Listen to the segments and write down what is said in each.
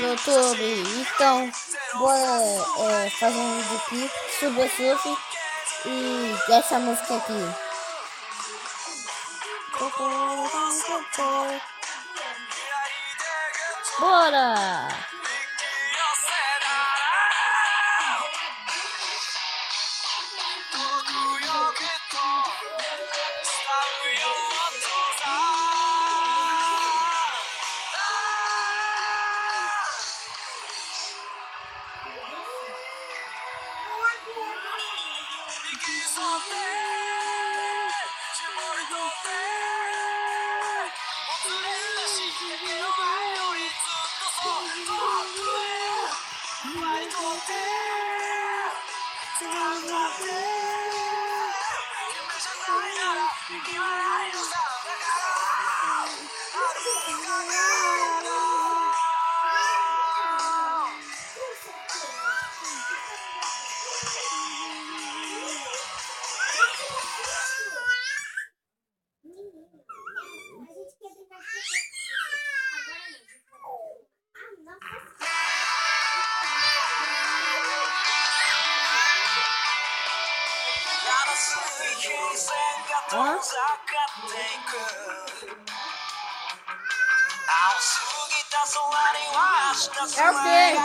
no YouTube. Então, bora fazer um vídeo aqui sobre surf e essa música aqui. Bora! É o quê?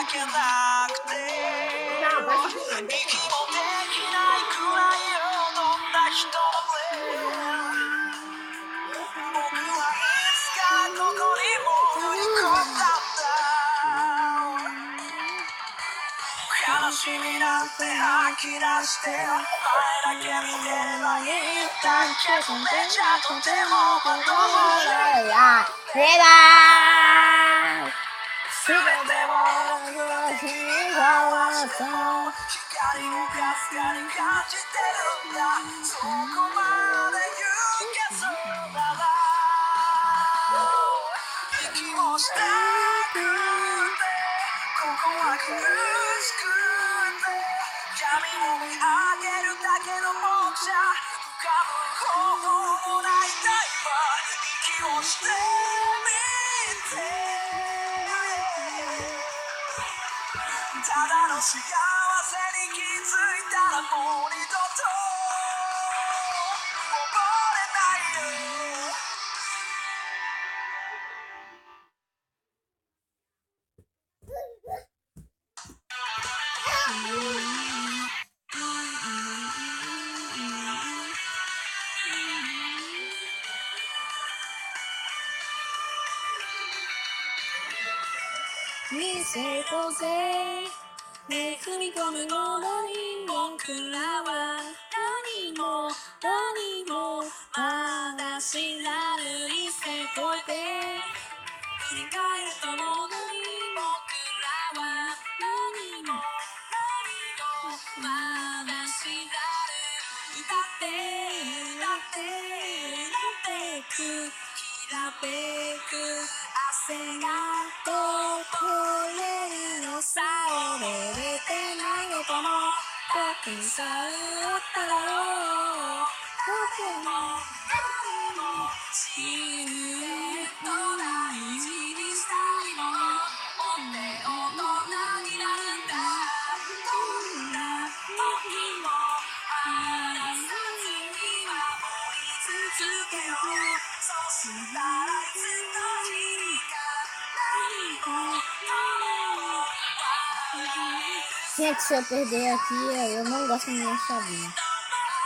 Gente, se eu perder aqui, eu não gosto da minha chavinha.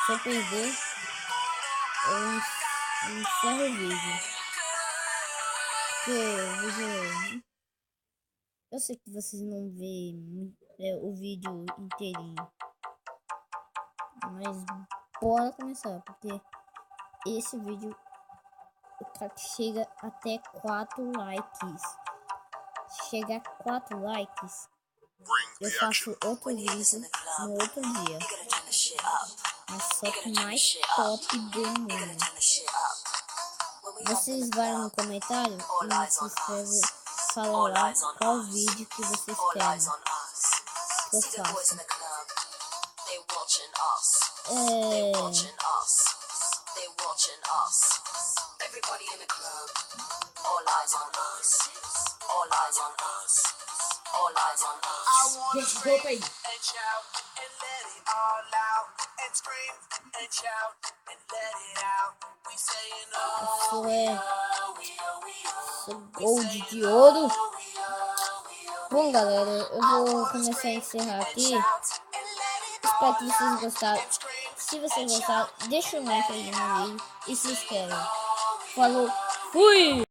Se eu perder, eu encerro o vídeo. Porque o vídeo... Eu sei que vocês não veem o vídeo inteirinho. Mas bora começar, porque esse vídeo chega até 4 likes. Chega a 4 likes, eu faço outro vídeo no outro dia. Mas só que mais top do mundo. Vocês vão no comentário e se inscreve, fala lá qual vídeo que vocês querem que eu faça. Gente, volta aí. Isso é gold de ouro. Bom, galera, eu vou começar a encerrar aqui. Espero que vocês gostaram. Se vocês gostaram, deixa um like aí no vídeo e se inscreve. Falou, fui!